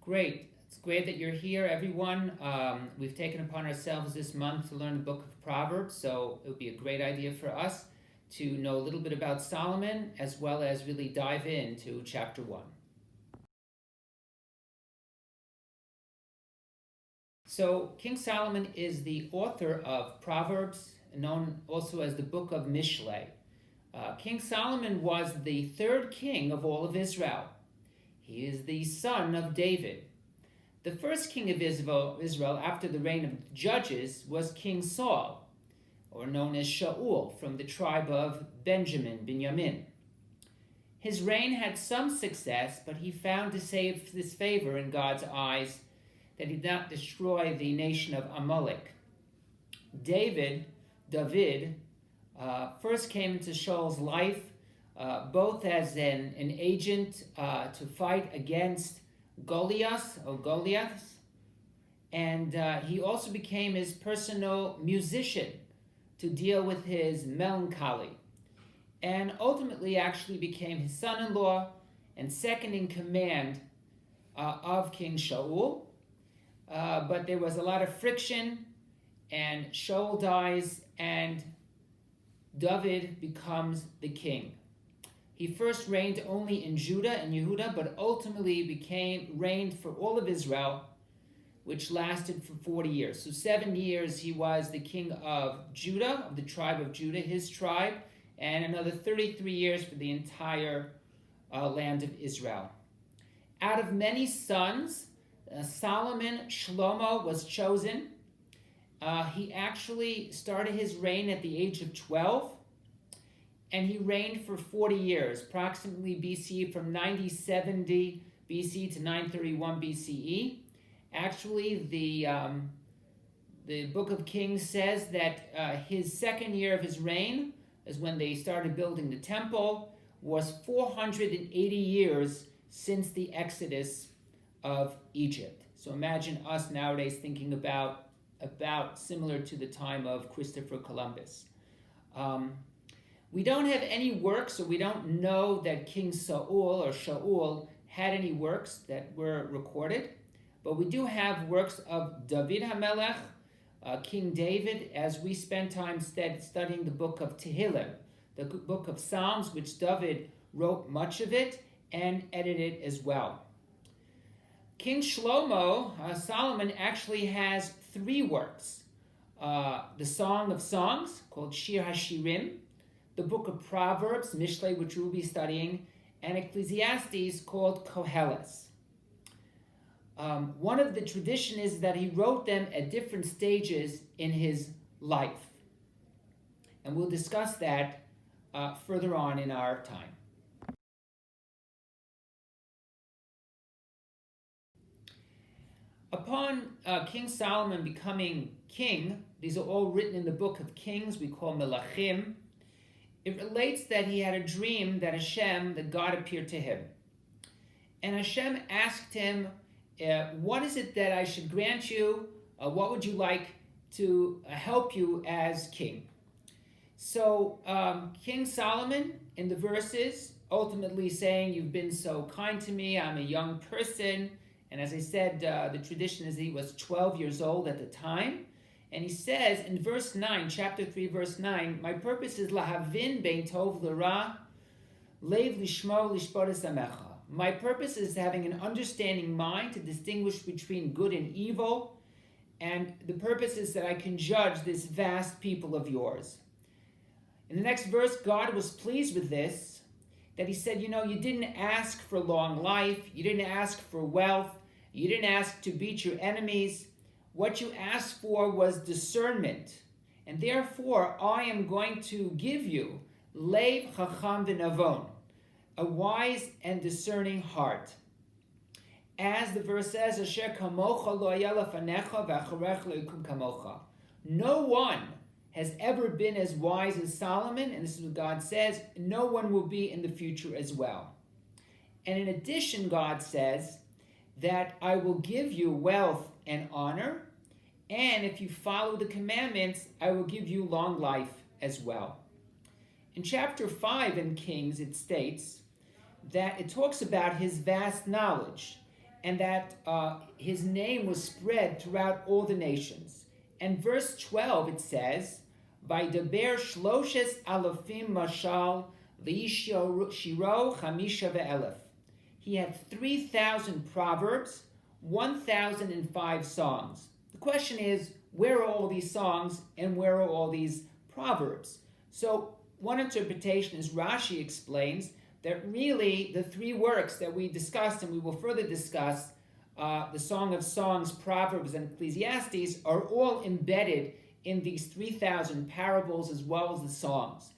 Great. It's great that you're here, everyone. We've taken upon ourselves this month to learn the book of Proverbs, so it would be a great idea for us to know a little bit about Solomon, as well as really dive into chapter 1. So King Solomon is the author of Proverbs, known also as the book of Mishlei. King Solomon was the third king of all of Israel. He is the son of David. The first king of Israel after the reign of judges was King Saul, or known as Shaul, from the tribe of Binyamin. His reign had some success, but he found disfavor in God's eyes that he did not destroy the nation of Amalek. David, first came into Shaul's life both as an agent to fight against Goliath, and he also became his personal musician to deal with his melancholy, and ultimately actually became his son-in-law and second in command of King Shaul. But there was a lot of friction, and Shaul dies, and David becomes the king. He first reigned only in Judah and Yehuda, but ultimately reigned for all of Israel, which lasted for 40 years. So 7 years he was the king of Judah, of the tribe of Judah, his tribe, and another 33 years for the entire land of Israel. Out of many sons, Solomon, Shlomo, was chosen. He actually started his reign at the age of 12, and he reigned for 40 years, approximately BCE, from 9070 BC to 931 BCE. Actually, the Book of Kings says that his second year of his reign is when they started building the temple, was 480 years since the Exodus of Egypt. So imagine us nowadays thinking about similar to the time of Christopher Columbus. We don't have any works, so we don't know that King Shaul had any works that were recorded, but we do have works of David HaMelech, King David, as we spend time studying the book of Tehillim, the book of Psalms, which David wrote much of it and edited as well. King Shlomo, Solomon, actually has 3 works. The Song of Songs, called Shir HaShirim, the book of Proverbs, Mishlei, which we'll be studying, and Ecclesiastes, called Koheles. One of the tradition is that he wrote them at different stages in his life. And we'll discuss that further on in our time. Upon King Solomon becoming king, these are all written in the book of Kings, we call Melachim. It relates that he had a dream that God appeared to him. And Hashem asked him, what is it that I should grant you? What would you like to help you as king? So King Solomon, in the verses, ultimately saying, you've been so kind to me, I'm a young person. And as I said, the tradition is he was 12 years old at the time. And he says in verse 9, chapter 3, verse 9, my purpose is lahavin bein tov l'ra, leiv lishmo lishpotes amecha. My purpose is having an understanding mind to distinguish between good and evil. And the purpose is that I can judge this vast people of yours. In the next verse, God was pleased with this, that he said, you didn't ask for long life, you didn't ask for wealth, you didn't ask to beat your enemies. What you asked for was discernment. And therefore, I am going to give you Leiv Chacham V'Navon, a wise and discerning heart. As the verse says, Asher kamocha lo haya lefanecha v'acharecha lo yakum kamocha. No one has ever been as wise as Solomon, and this is what God says, no one will be in the future as well. And in addition, God says that I will give you wealth and honor, and if you follow the commandments, I will give you long life as well. In chapter 5 in Kings, it states that it talks about his vast knowledge, and that his name was spread throughout all the nations. And verse 12, it says, Vaydaber shloshes alafim mashal v'yishiro chamisha ve'elef. He had 3,000 proverbs, 1,005 songs. The question is, where are all these songs and where are all these proverbs? So one interpretation is Rashi explains that really the three works that we discussed and we will further discuss, the Song of Songs, Proverbs, and Ecclesiastes, are all embedded in these 3,000 parables as well as the songs.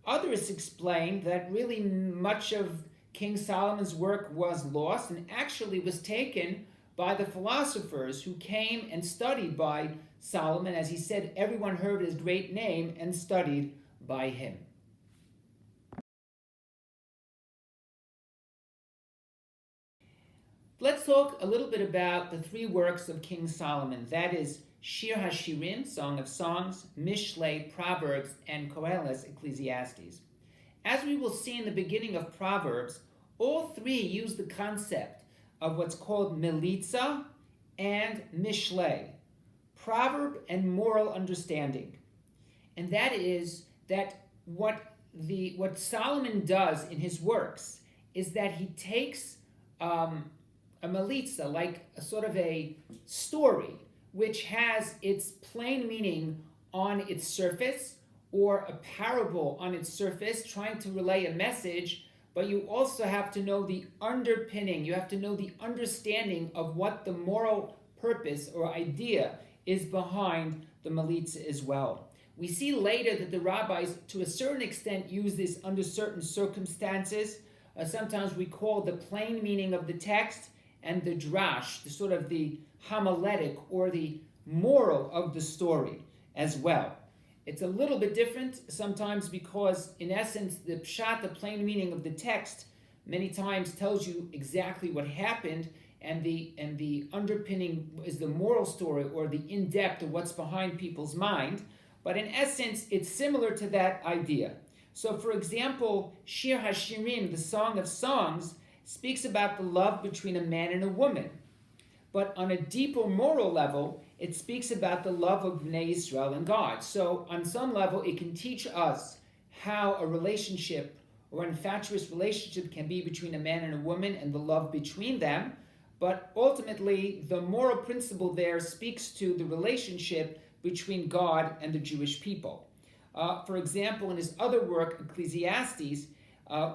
Others explain that really much of King Solomon's work was lost and actually was taken by the philosophers who came and studied by Solomon. As he said, everyone heard his great name and studied by him. Let's talk a little bit about the three works of King Solomon. That is Shir HaShirim, Song of Songs, Mishlei, Proverbs, and Koheles, Ecclesiastes. As we will see in the beginning of Proverbs, all three use the concept of what's called Melitza and Mishlei, proverb and moral understanding. And that is that what Solomon does in his works is that he takes a melitza, like a sort of a story, which has its plain meaning on its surface, or a parable on its surface, trying to relay a message, but you also have to know the underpinning, you have to know the understanding of what the moral purpose or idea is behind the melitza as well. We see later that the rabbis, to a certain extent, use this under certain circumstances. Sometimes we call the plain meaning of the text and the drash, the sort of the homiletic or the moral of the story as well. It's a little bit different sometimes because, in essence, the pshat, the plain meaning of the text, many times tells you exactly what happened, and the underpinning is the moral story or the in-depth of what's behind people's mind. But in essence, it's similar to that idea. So, for example, Shir HaShirim, the Song of Songs, speaks about the love between a man and a woman. But on a deeper moral level, it speaks about the love of Bnei Israel and God. So on some level, it can teach us how a relationship or an infatuous relationship can be between a man and a woman and the love between them. But ultimately, the moral principle there speaks to the relationship between God and the Jewish people. For example, in his other work, Ecclesiastes,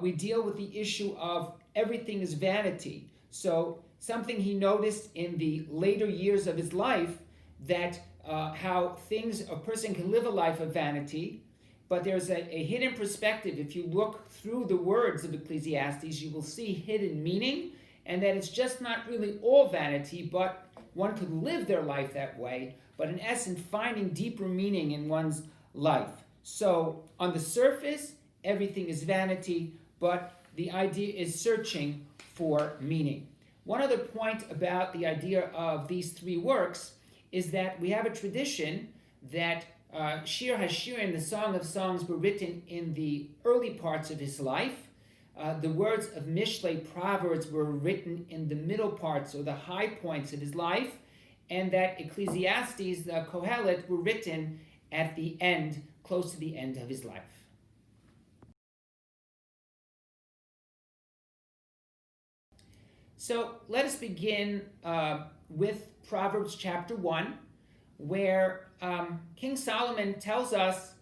we deal with the issue of everything is vanity. So something he noticed in the later years of his life, that how a person can live a life of vanity, but there's a hidden perspective. If you look through the words of Ecclesiastes, you will see hidden meaning, and that it's just not really all vanity, but one could live their life that way, but in essence, finding deeper meaning in one's life. So on the surface, everything is vanity, but the idea is searching for meaning. One other point about the idea of these three works is that we have a tradition that Shir HaShirim, the Song of Songs, were written in the early parts of his life. The words of Mishlei, Proverbs, were written in the middle parts or the high points of his life, and that Ecclesiastes, the Kohelet, were written at the end, close to the end of his life. So let us begin with Proverbs chapter 1, where King Solomon tells us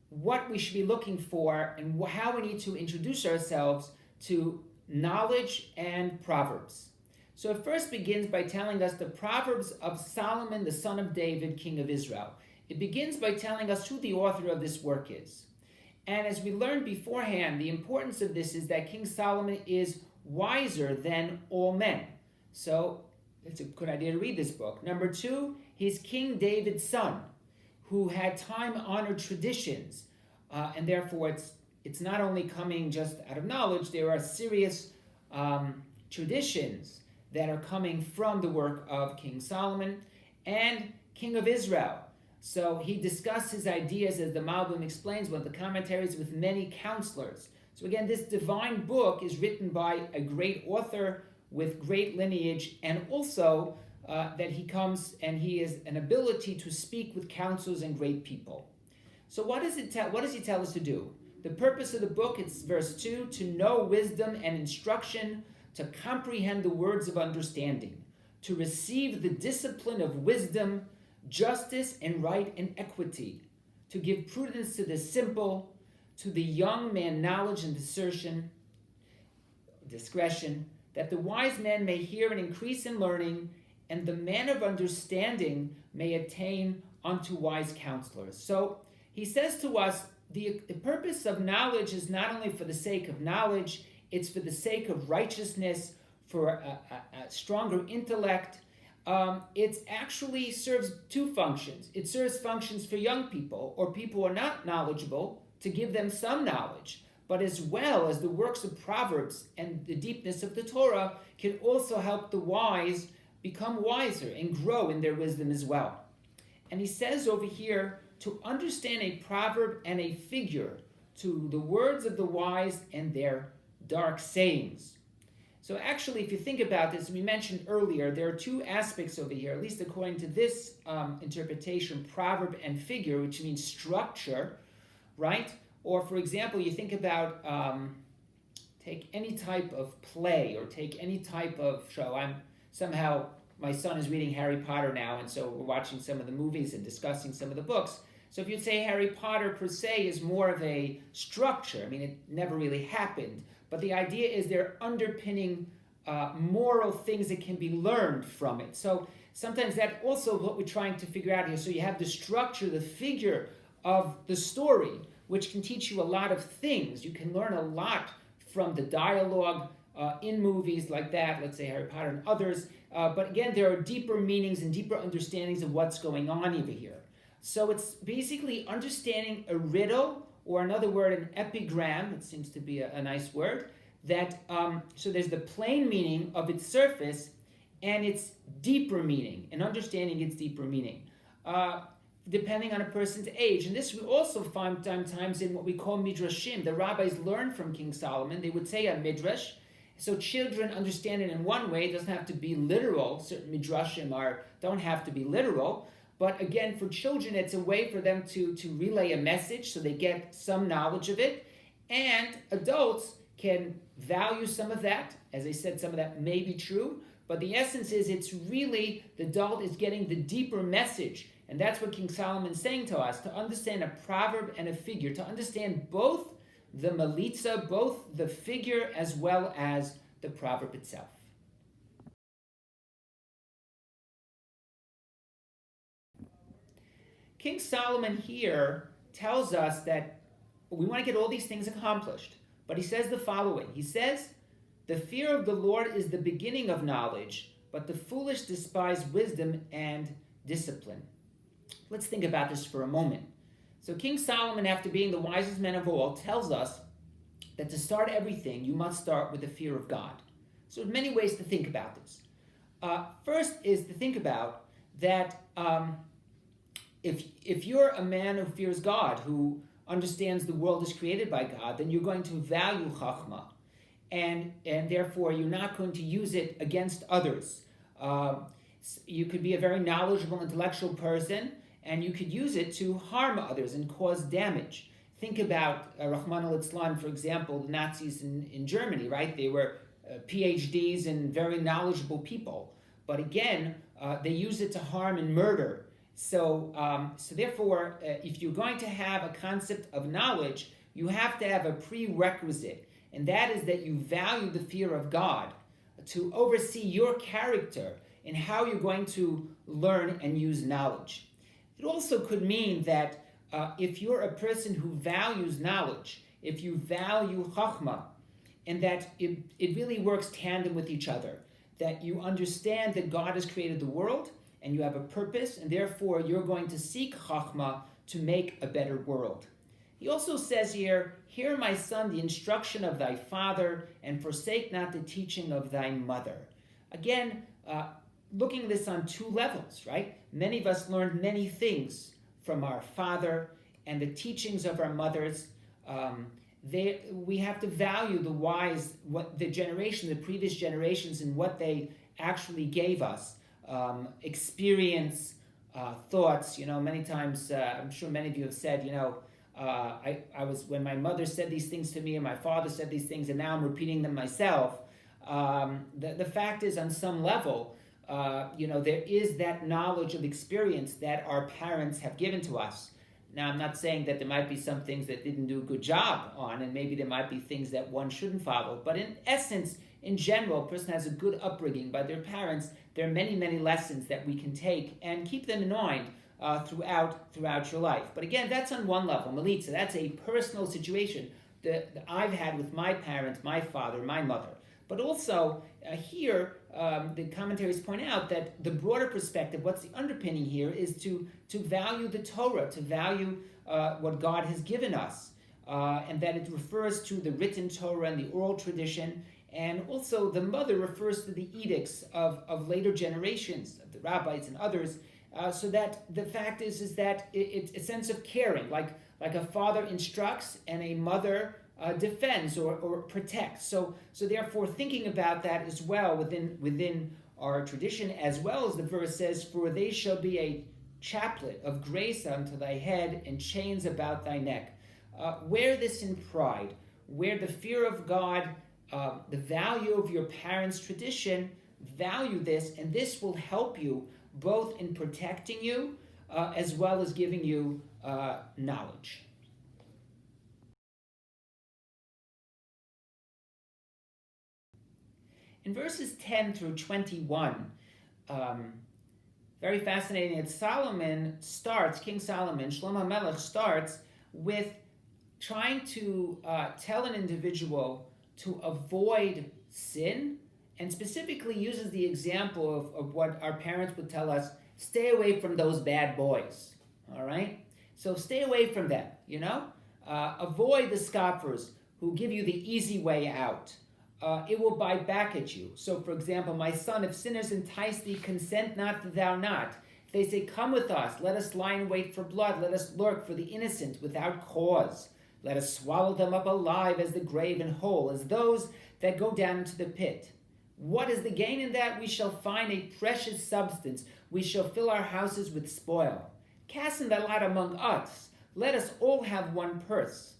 what we should be looking for and how we need to introduce ourselves to knowledge and Proverbs. So it first begins by telling us the Proverbs of Solomon, the son of David, king of Israel. It begins by telling us who the author of this work is. And as we learned beforehand, the importance of this is that King Solomon is wiser than all men. So it's a good idea to read this book. Number two, he's King David's son, who had time-honored traditions, and therefore it's not only coming just out of knowledge, there are serious traditions that are coming from the work of King Solomon. And King of Israel. So he discussed his ideas, as the Malbim explains, with the commentaries, with many counselors. So again, this divine book is written by a great author with great lineage, and also that he comes and he has an ability to speak with councils and great people. So what does he tell us to do? The purpose of the book, it's verse 2, to know wisdom and instruction, to comprehend the words of understanding, to receive the discipline of wisdom, justice and right and equity, to give prudence to the simple, to the young man knowledge and discretion, that the wise man may hear and increase in learning, and the man of understanding may attain unto wise counselors. So he says to us, the purpose of knowledge is not only for the sake of knowledge, it's for the sake of righteousness, for a stronger intellect. It actually serves two functions. It serves functions for young people or people who are not knowledgeable, to give them some knowledge, but as well as the works of Proverbs and the deepness of the Torah can also help the wise become wiser and grow in their wisdom as well. And he says over here, to understand a proverb and a figure, to the words of the wise and their dark sayings. So actually, if you think about this, we mentioned earlier, there are two aspects over here, at least according to this interpretation, proverb and figure, which means structure, right? Or for example, you think about, take any type of play or take any type of show. My son is reading Harry Potter now, and so we're watching some of the movies and discussing some of the books. So if you'd say Harry Potter per se is more of a structure, I mean, it never really happened, but the idea is they're underpinning moral things that can be learned from it. So sometimes that's also what we're trying to figure out here. So you have the structure, the figure of the story, which can teach you a lot of things. You can learn a lot from the dialogue in movies like that, let's say Harry Potter and others. But again, there are deeper meanings and deeper understandings of what's going on over here. So it's basically understanding a riddle, or another word, an epigram, it seems to be a nice word, that, so there's the plain meaning of its surface and its deeper meaning, and understanding its deeper meaning, depending on a person's age. And this we also find sometimes in what we call midrashim. The rabbis learned from King Solomon. They would say a midrash, so children understand it in one way. It doesn't have to be literal. Certain midrashim don't have to be literal. But again, for children, it's a way for them to relay a message so they get some knowledge of it. And adults can value some of that. As I said, some of that may be true. But the essence is it's really the adult is getting the deeper message. And that's what King Solomon is saying to us, to understand a proverb and a figure, to understand both the melitza, both the figure as well as the proverb itself. King Solomon here tells us that we want to get all these things accomplished. But he says the following. He says, the fear of the Lord is the beginning of knowledge, but the foolish despise wisdom and discipline. Let's think about this for a moment. So King Solomon, after being the wisest man of all, tells us that to start everything, you must start with the fear of God. So there's many ways to think about this. First is to think about that if you're a man who fears God, who understands the world is created by God, then you're going to value chachma. And therefore, you're not going to use it against others. You could be a very knowledgeable, intellectual person, and you could use it to harm others and cause damage. Think about Rahman al-Islam, for example, the Nazis in Germany, right? They were PhDs and very knowledgeable people. But again, they use it to harm and murder. So therefore, if you're going to have a concept of knowledge, you have to have a prerequisite. And that is that you value the fear of God to oversee your character in how you're going to learn and use knowledge. It also could mean that if you're a person who values knowledge, if you value chachma, and that it really works tandem with each other, that you understand that God has created the world and you have a purpose, and therefore you're going to seek chachma to make a better world. He also says here, hear, my son, the instruction of thy father, and forsake not the teaching of thy mother. Again, looking at this on two levels, right? Many of us learned many things from our father and the teachings of our mothers. we have to value the wise, what the previous generations, and what they actually gave us. Experience, thoughts. Many times, I'm sure many of you have said, I was, when my mother said these things to me and my father said these things, and now I'm repeating them myself. The fact is, on some level, there is that knowledge of experience that our parents have given to us. Now, I'm not saying that there might be some things that didn't do a good job on, and maybe there might be things that one shouldn't follow. But in essence, in general, a person has a good upbringing by their parents. There are many, many lessons that we can take and keep them in mind throughout your life. But again, that's on one level. Melitza, that's a personal situation that I've had with my parents, my father, my mother. But also, here, the commentaries point out that the broader perspective, what's the underpinning here, is to value the Torah, to value what God has given us, and that it refers to the written Torah and the oral tradition, and also the mother refers to the edicts of later generations, of the rabbis and others, so that the fact is that it's a sense of caring, like a father instructs and a mother defends or protects. So therefore, thinking about that as well within our tradition, as well as the verse says, "For they shall be a chaplet of grace unto thy head and chains about thy neck." Wear this in pride. Wear the fear of God, the value of your parents' tradition. Value this, and this will help you both in protecting you as well as giving you knowledge. In verses 10 through 21, very fascinating, that King Solomon, Shlomo HaMelech, starts with trying to tell an individual to avoid sin, and specifically uses the example of what our parents would tell us: stay away from those bad boys, all right? So stay away from them, avoid the scoffers who give you the easy way out. It will bite back at you. So, for example, my son, if sinners entice thee, consent not thou not. If they say, come with us, let us lie in wait for blood, let us lurk for the innocent without cause. Let us swallow them up alive as the grave and whole, as those that go down into the pit. What is the gain in that? We shall find a precious substance. We shall fill our houses with spoil. Cast in thy lot among us. Let us all have one purse.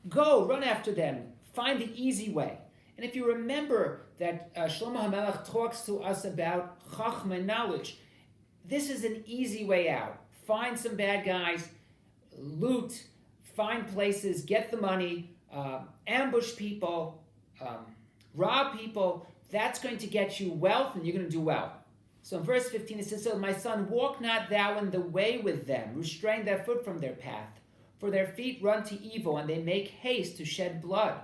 Go, run after them. Find the easy way. And if you remember that Shlomo HaMelech talks to us about Chachma, knowledge, this is an easy way out. Find some bad guys, loot, find places, get the money, ambush people, rob people. That's going to get you wealth, and you're going to do well. So in verse 15 it says, "So my son, walk not thou in the way with them, restrain thy foot from their path. For their feet run to evil, and they make haste to shed blood.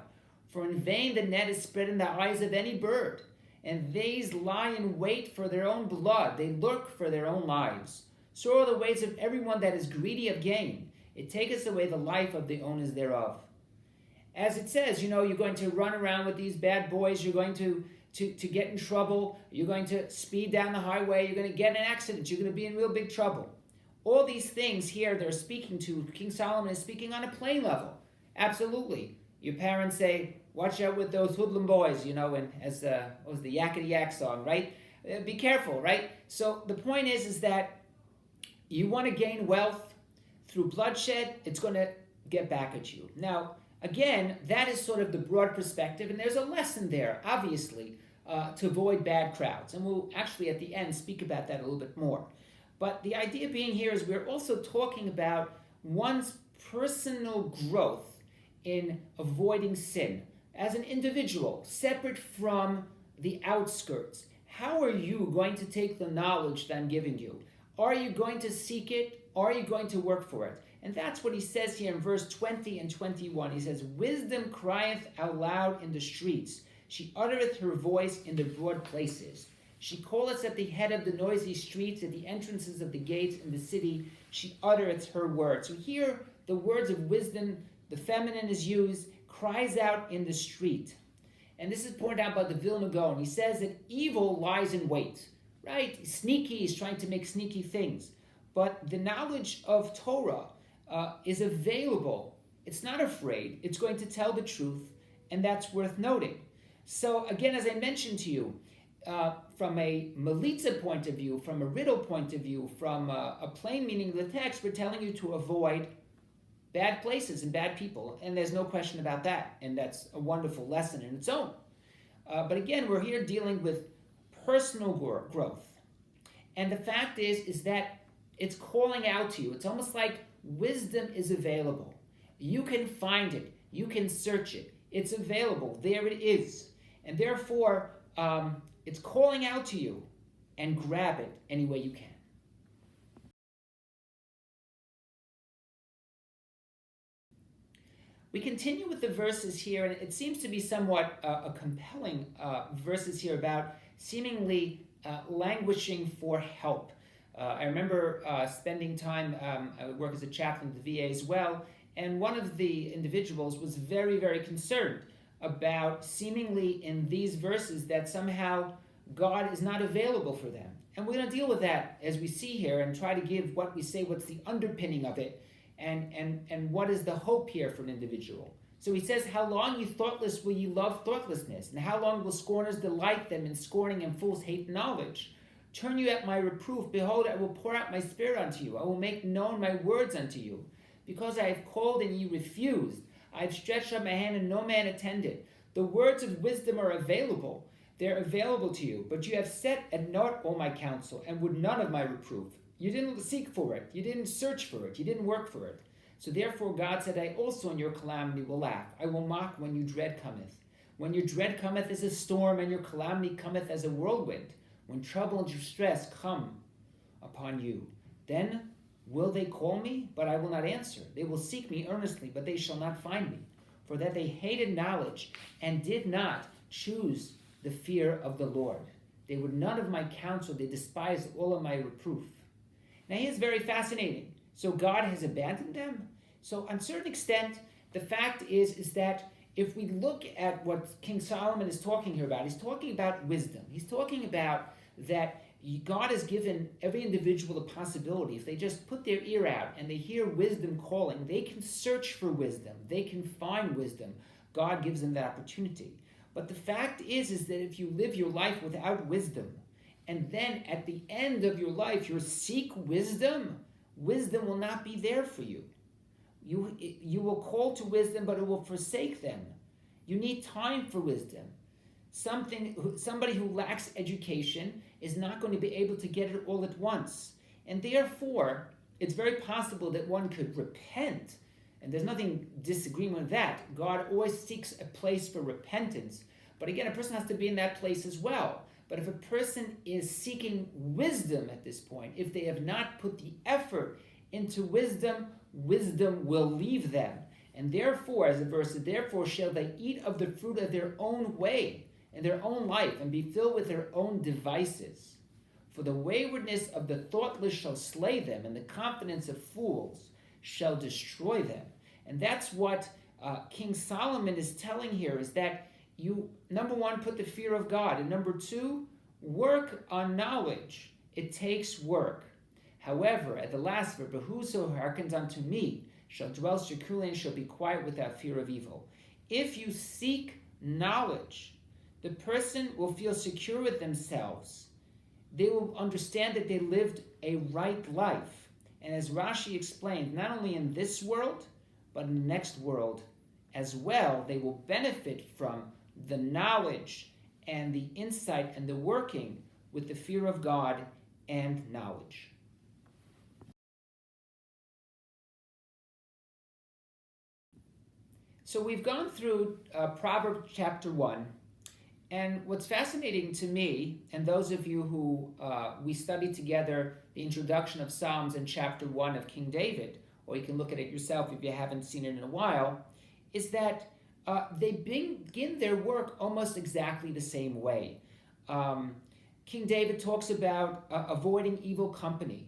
For in vain the net is spread in the eyes of any bird, and these lie in wait for their own blood. They lurk for their own lives. So are the ways of everyone that is greedy of gain. It taketh away the life of the owners thereof." As it says, you're going to run around with these bad boys. You're going to get in trouble. You're going to speed down the highway. You're going to get in an accident. You're going to be in real big trouble. All these things here they're speaking to. King Solomon is speaking on a plain level. Absolutely. Your parents say, watch out with those hoodlum boys, and as was the Yakety Yak song, right? Be careful, right? So the point is that you want to gain wealth through bloodshed, it's going to get back at you. Now, again, that is sort of the broad perspective, and there's a lesson there, obviously, to avoid bad crowds. And we'll actually, at the end, speak about that a little bit more. But the idea being here is we're also talking about one's personal growth in avoiding sin as an individual, separate from the outskirts. How are you going to take the knowledge that I'm giving you? Are you going to seek it? Are you going to work for it? And that's what he says here in verse 20 and 21. He says, "Wisdom crieth aloud in the streets. She uttereth her voice in the broad places. She calleth at the head of the noisy streets, at the entrances of the gates in the city. She uttereth her words." So here, the words of wisdom, the feminine is used, cries out in the street. And this is pointed out by the Vilna Gaon. He says that evil lies in wait, right? Sneaky, he's trying to make sneaky things. But the knowledge of Torah is available It's not afraid. It's going to tell the truth, and that's worth noting. So again, as I mentioned to you, from a Melitza point of view, from a riddle point of view, from a plain meaning of the text, we're telling you to avoid bad places and bad people, and there's no question about that, and that's a wonderful lesson in its own. But again, we're here dealing with personal growth, and the fact is that it's calling out to you. It's almost like wisdom is available. You can find it. You can search it. It's available. There it is, and therefore it's calling out to you, and grab it any way you can. We continue with the verses here, and it seems to be somewhat a compelling verses here about seemingly languishing for help. I remember spending time, I would work as a chaplain at the VA as well, and one of the individuals was very, very concerned about seemingly in these verses that somehow God is not available for them. And we're going to deal with that as we see here and try to give what we say, what's the underpinning of it, and what is the hope here for an individual. So he says, how long, you thoughtless, will you love thoughtlessness? And how long will scorners delight them in scorning, and fools hate knowledge? Turn you at my reproof. Behold, I will pour out my spirit unto you. I will make known my words unto you. Because I have called and ye refused. I have stretched out my hand and no man attended. The words of wisdom are available. They're available to you. But you have set at naught all my counsel, and would none of my reproof. You didn't seek for it. You didn't search for it. You didn't work for it. So therefore God said, I also in your calamity will laugh. I will mock when your dread cometh. When your dread cometh as a storm, and your calamity cometh as a whirlwind. When trouble and distress come upon you, then will they call me, but I will not answer. They will seek me earnestly, but they shall not find me. For that they hated knowledge, and did not choose the fear of the Lord. They would none of my counsel. They despised all of my reproof. Now here's very fascinating. So God has abandoned them? So on a certain extent, the fact is that if we look at what King Solomon is talking here about, he's talking about wisdom. He's talking about that God has given every individual the possibility. If they just put their ear out and they hear wisdom calling, they can search for wisdom. They can find wisdom. God gives them that opportunity. But the fact is that if you live your life without wisdom, and then at the end of your life you seek wisdom, wisdom will not be there for you. You will call to wisdom, but it will forsake them. You need time for wisdom. Somebody who lacks education is not going to be able to get it all at once. And therefore, it's very possible that one could repent. And there's nothing disagreeing with that. God always seeks a place for repentance. But again, a person has to be in that place as well. But if a person is seeking wisdom at this point, if they have not put the effort into wisdom, wisdom will leave them. And therefore, as the verse says, therefore shall they eat of the fruit of their own way, in their own life, and be filled with their own devices. For the waywardness of the thoughtless shall slay them, and the confidence of fools shall destroy them. And that's what King Solomon is telling here, is that you, number one, put the fear of God, and number two, work on knowledge. It takes work. However, at the last verse, but whoso hearkens unto me shall dwell securely and shall be quiet without fear of evil. If you seek knowledge, the person will feel secure with themselves. They will understand that they lived a right life. And as Rashi explained, not only in this world, but in the next world as well, they will benefit from the knowledge and the insight and the working with the fear of God and knowledge. So we've gone through Proverbs chapter 1, and what's fascinating to me, and those of you who we studied together the introduction of Psalms in chapter 1 of King David, or you can look at it yourself if you haven't seen it in a while, is that they begin their work almost exactly the same way. King David talks about avoiding evil company.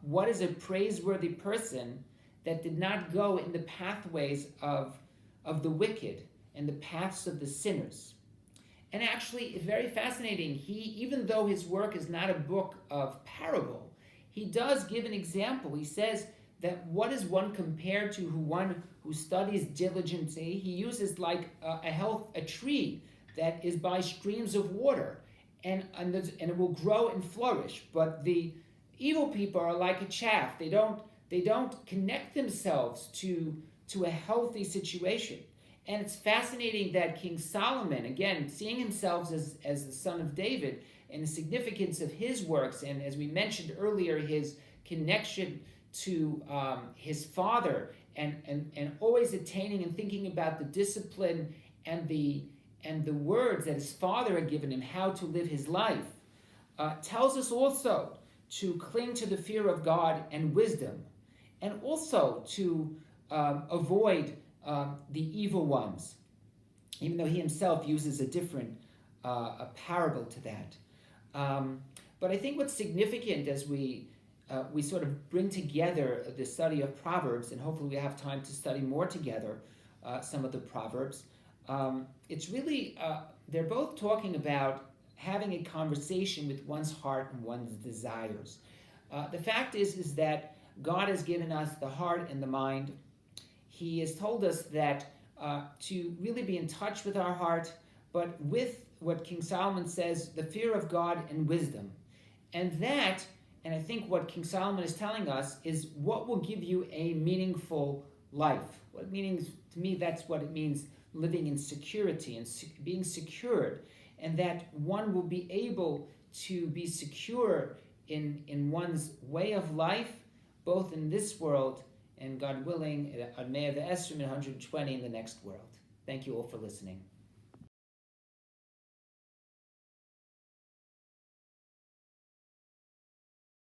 What is a praiseworthy person that did not go in the pathways of the wicked and the paths of the sinners? And actually, it's very fascinating. Even though his work is not a book of parable, he does give an example. He says that what is one compared to one who studies diligently? He uses like a tree that is by streams of water, and it will grow and flourish. But the evil people are like a chaff. They don't connect themselves to a healthy situation. And it's fascinating that King Solomon, again, seeing himself as the son of David and the significance of his works, and as we mentioned earlier, his connection to his father, and always attaining and thinking about the discipline and the words that his father had given him, how to live his life, tells us also to cling to the fear of God and wisdom, and also to avoid the evil ones, even though he himself uses a different a parable to that. But I think what's significant as we sort of bring together the study of Proverbs, and hopefully we have time to study more together some of the Proverbs, it's really, they're both talking about having a conversation with one's heart and one's desires. The fact is that God has given us the heart and the mind. He has told us that to really be in touch with our heart, but with what King Solomon says, the fear of God and wisdom. And I think what King Solomon is telling us is what will give you a meaningful life. To me, that's what it means, living in security and being secured, and that one will be able to be secure in one's way of life, both in this world and, God willing, Ad Mea V'Esrim 120 in the next world. Thank you all for listening.